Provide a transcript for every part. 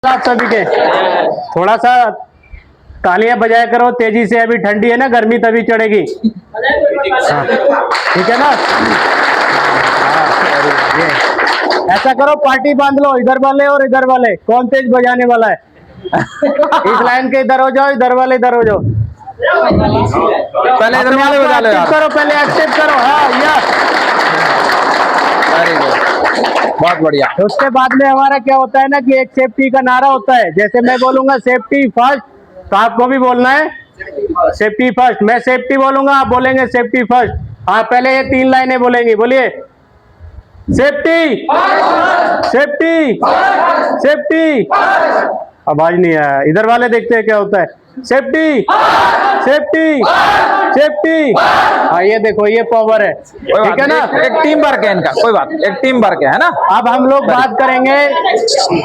आप सभी के थोड़ा सा तालियां बजाया करो तेजी से, अभी ठंडी है ना, गर्मी तभी चढ़ेगी। हाँ, ठीक है ना। ये ऐसा करो, पार्टी बांध लो, इधर वाले और इधर वाले, कौन तेज बजाने वाला है? इस लाइन के इधर हो जाओ, इधर वाले इधर हो जाओ। पहले इधर वाले बजा लो यार। करो, पहले एक्सेप्ट करो। हाँ यस, वेरी गुड, बहुत बढ़िया। तो उसके बाद में हमारा क्या होता है ना कि एक सेफ्टी का नारा होता है। जैसे मैं बोलूंगा सेफ्टी फर्स्ट, तो आपको भी बोलना है सेफ्टी फर्स्ट। मैं सेफ्टी बोलूंगा, आप बोलेंगे सेफ्टी फर्स्ट। हाँ, पहले ये 3 लाइनें बोलेंगी, बोलिए। Safety, safety, safety. आवाज नहीं आया, इधर वाले देखते हैं क्या होता है। Safety, safety, safety. हाँ ये देखो, ये पावर है, ठीक है ना। एक टीम वर्क है इनका, कोई बात, एक टीम वर्क है ना। अब हम लोग बात करेंगे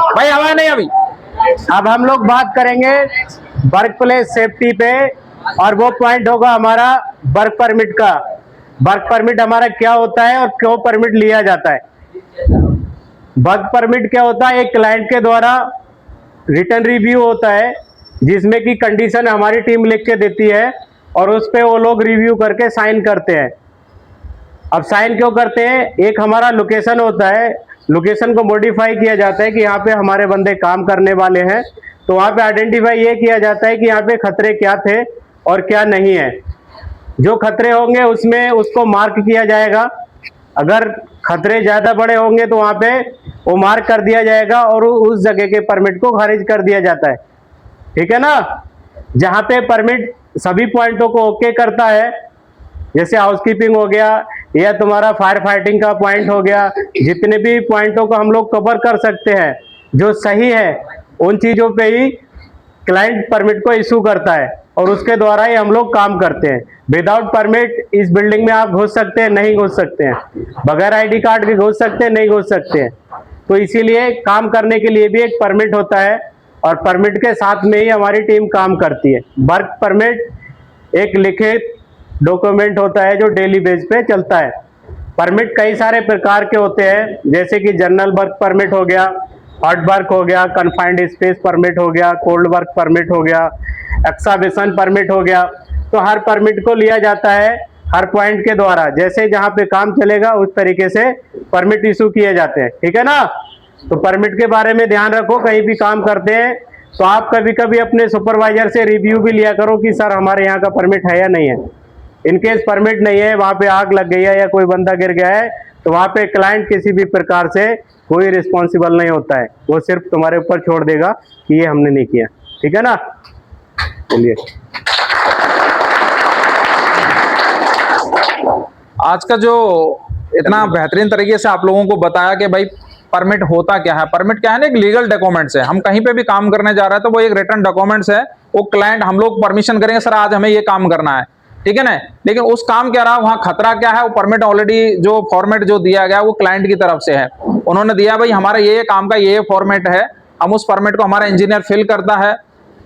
भाई, हवा नहीं अभी। अब हम लोग बात करेंगे वर्क प्लेस सेफ्टी पे, और वो पॉइंट होगा हमारा वर्क परमिट का। वर्क परमिट हमारा क्या होता है और क्यों परमिट लिया जाता है। वर्क परमिट क्या होता है? एक क्लाइंट के द्वारा रिटर्न रिव्यू होता है, जिसमें कि कंडीशन हमारी टीम लिख के देती है और उस पे वो लोग रिव्यू करके साइन करते हैं। अब साइन क्यों करते हैं? एक हमारा लोकेशन होता है, लोकेशन को मॉडिफाई किया जाता है कि यहाँ पे हमारे बंदे काम करने वाले हैं, तो वहाँ पे आइडेंटिफाई ये किया जाता है कि यहाँ पे खतरे क्या थे और क्या नहीं है। जो खतरे होंगे उसमें उसको मार्क किया जाएगा। अगर खतरे ज़्यादा बड़े होंगे तो वहाँ पे वो मार्क कर दिया जाएगा और उस जगह के परमिट को खारिज कर दिया जाता है, ठीक है ना। जहाँ पे परमिट सभी पॉइंटों को ओके करता है, जैसे हाउसकीपिंग हो गया या तुम्हारा फायर फाइटिंग का पॉइंट हो गया, जितने भी पॉइंटों को हम लोग कवर कर सकते हैं जो सही है, उन चीज़ों पे ही क्लाइंट परमिट को इशू करता है और उसके द्वारा ही हम लोग काम करते हैं। विदाउट परमिट इस बिल्डिंग में आप घुस सकते हैं? नहीं घुस सकते हैं। बगैर आईडी कार्ड के घुस सकते हैं? नहीं घुस सकते हैं। तो इसीलिए काम करने के लिए भी एक परमिट होता है और परमिट के साथ में ही हमारी टीम काम करती है। वर्क परमिट एक लिखित डॉक्यूमेंट होता है जो डेली बेस पे चलता है। परमिट कई सारे प्रकार के होते हैं, जैसे कि जनरल वर्क परमिट हो गया, हॉट वर्क हो गया, कन्फाइंड स्पेस परमिट हो गया, कोल्ड वर्क परमिट हो गया, एक्साबिशन परमिट हो गया। तो हर परमिट को लिया जाता है हर पॉइंट के द्वारा, जैसे जहाँ पे काम चलेगा उस तरीके से परमिट इशू किए जाते हैं, ठीक है ना। तो परमिट के बारे में ध्यान रखो, कहीं भी काम करते हैं तो आप कभी कभी अपने सुपरवाइजर से रिव्यू भी लिया करो कि सर हमारे यहाँ का परमिट है या नहीं है। इनकेस परमिट नहीं है, वहाँ पे आग लग गई है या कोई बंदा गिर गया है, तो वहाँ पे क्लाइंट किसी भी प्रकार से कोई रिस्पॉन्सिबल नहीं होता है, वो सिर्फ तुम्हारे ऊपर छोड़ देगा कि ये हमने नहीं किया, ठीक है ना। चलिए, आज का जो इतना बेहतरीन तरीके से आप लोगों को बताया कि भाई परमिट होता क्या है। परमिट क्या है ना, एक लीगल डॉक्यूमेंट्स है। हम कहीं पे भी काम करने जा रहे हैं तो वो एक रिटर्न डॉक्यूमेंट्स है। वो क्लाइंट, हम लोग परमिशन करेंगे सर आज हमें ये काम करना है, ठीक है ना, लेकिन उस काम क्या रहा, वहाँ खतरा क्या है, वो परमिट ऑलरेडी जो फॉर्मेट जो दिया गया वो क्लाइंट की तरफ से है। उन्होंने दिया भाई हमारा ये काम का ये फॉर्मेट है, हम उस फॉर्मेट को हमारा इंजीनियर फिल करता है,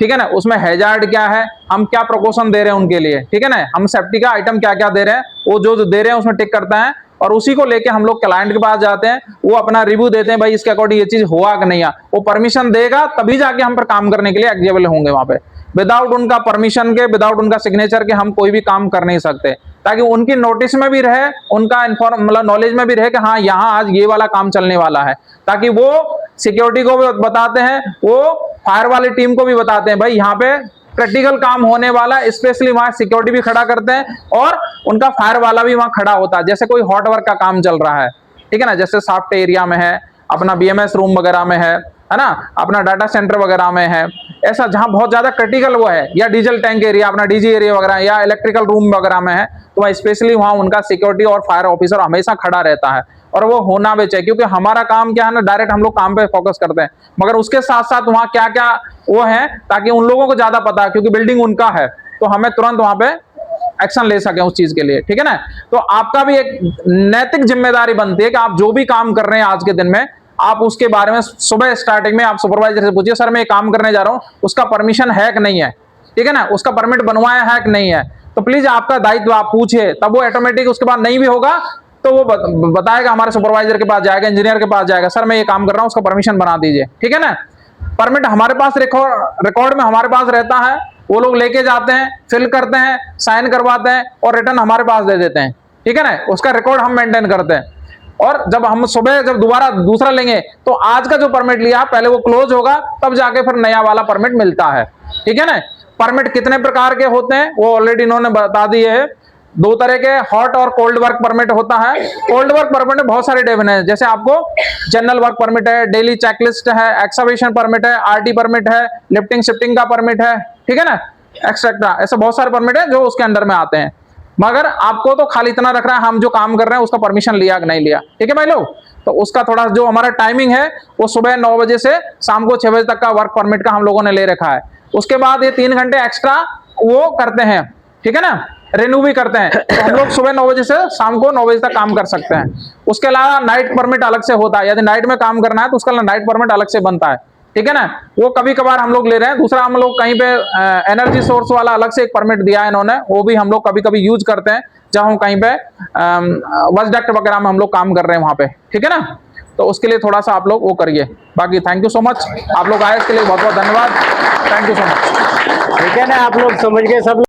ठीक है ना। उसमें हैजार्ड क्या है, हम क्या प्रिकॉशन दे रहे हैं उनके लिए, ठीक है ना, हम सेफ्टी का आइटम क्या क्या दे रहे हैं, वो जो दे रहे हैं उसमें टिक करता है और उसी को लेके हम लोग क्लाइंट के पास जाते हैं, वो अपना रिव्यू देते हैं, भाई इसके अकॉर्डिंग ये चीज हुआ कि नहीं है। वो परमिशन देगा तभी जाके हम पर काम करने के लिए एलिजिबल होंगे वहां पे। विदाउट उनका परमिशन के, विदाउट उनका सिग्नेचर के हम कोई भी काम कर नहीं सकते, ताकि उनकी नोटिस में भी रहे, उनका इन्फॉर्म मतलब नॉलेज में भी रहे कि हाँ यहाँ आज ये वाला काम चलने वाला है, ताकि वो सिक्योरिटी को भी बताते हैं, वो फायर वाली टीम को भी बताते हैं भाई यहाँ पे क्रिटिकल काम होने वाला, स्पेशली वहां सिक्योरिटी भी खड़ा करते हैं और उनका फायर वाला भी वहां खड़ा होता है। जैसे कोई हॉट वर्क का काम चल रहा है, ठीक है ना, जैसे सॉफ्ट एरिया में है, अपना बीएमएस रूम वगैरह में है ना, अपना डाटा सेंटर वगैरह में है, ऐसा जहां बहुत ज्यादा क्रिटिकल वो है, या डीजल टैंक एरिया, अपना डीजी एरिया वगैरह, या इलेक्ट्रिकल रूम वगैरह में है, तो वह स्पेशली वहां उनका सिक्योरिटी और फायर ऑफिसर हमेशा खड़ा रहता है और वो होना भी चाहिए, क्योंकि हमारा काम क्या है ना, डायरेक्ट हम लोग काम पे फोकस करते हैं, मगर उसके साथ साथ वहां क्या क्या वो है, ताकि उन लोगों को ज्यादा पता है, क्योंकि बिल्डिंग उनका है, तो हमें तुरंत वहां पे एक्शन ले सके उस चीज के लिए, ठीक है ना। तो आपका भी एक नैतिक जिम्मेदारी बनती है कि आप जो भी काम कर रहे हैं आज के दिन में, आप उसके बारे में सुबह स्टार्टिंग में आप सुपरवाइजर से पूछिए, सर मैं ये काम करने जा रहा हूँ, उसका परमिशन है कि नहीं है, ठीक है ना, उसका परमिट बनवाया है कि नहीं है। तो प्लीज आपका दायित्व आप पूछिए, तब वो ऑटोमेटिक उसके बाद नहीं भी होगा तो वो बताएगा, हमारे सुपरवाइजर के पास जाएगा, इंजीनियर के पास जाएगा, सर मैं ये काम कर रहा हूँ, उसका परमिशन बना दीजिए, ठीक है ना। परमिट हमारे पास रिकॉर्ड में हमारे पास रहता है, वो लोग लेके जाते हैं, फिल करते हैं, साइन करवाते हैं और रिटर्न हमारे पास दे देते हैं, ठीक है ना। उसका रिकॉर्ड हम मेंटेन करते हैं। और जब हम सुबह जब दोबारा दूसरा लेंगे तो आज का जो परमिट लिया पहले वो क्लोज होगा, तब जाके फिर नया वाला परमिट मिलता है, ठीक है ना। परमिट कितने प्रकार के होते हैं वो ऑलरेडी इन्होंने बता दिए है। 2 तरह के हॉट और कोल्ड वर्क परमिट होता है। कोल्ड वर्क परमिट में बहुत सारे डेफिनेशन है, जैसे आपको जनरल वर्क परमिट है, डेली चेकलिस्ट है, एक्सकवेशन परमिट है, आरटी परमिट है, लिफ्टिंग शिफ्टिंग का परमिट है, ठीक है ना, एक्सेट्रा। ऐसे बहुत सारे परमिट है जो उसके अंडर में आते हैं। मगर आपको तो खाली इतना रख रहा है हम जो काम कर रहे हैं उसका परमिशन लिया कि नहीं लिया, ठीक है भाई लोग। तो उसका थोड़ा जो हमारा टाइमिंग है वो सुबह 9 बजे से शाम को 6 बजे तक का वर्क परमिट का हम लोगों ने ले रखा है। उसके बाद ये 3 घंटे एक्स्ट्रा वो करते हैं, ठीक है ना, रिन्यू भी करते हैं। तो हम लोग सुबह 9 बजे से शाम को 9 बजे तक काम कर सकते हैं। उसके अलावा नाइट परमिट अलग से होता है, यदि नाइट में काम करना है तो उसका नाइट परमिट अलग से बनता है, ठीक है ना। वो कभी कभार हम लोग ले रहे हैं। दूसरा हम लोग कहीं पे एनर्जी सोर्स वाला अलग से एक परमिट दिया है इन्होंने, वो भी हम लोग कभी कभी यूज करते हैं जब हम कहीं पे वॉच डक्ट वगैरह में हम लोग काम कर रहे हैं वहां पे, ठीक है ना। तो उसके लिए थोड़ा सा आप लोग वो करिए। बाकी थैंक यू सो मच, आप लोग आए इसके लिए बहुत बहुत धन्यवाद, थैंक यू सो मच। ठीक है ना, आप लोग समझ गए सब लोग।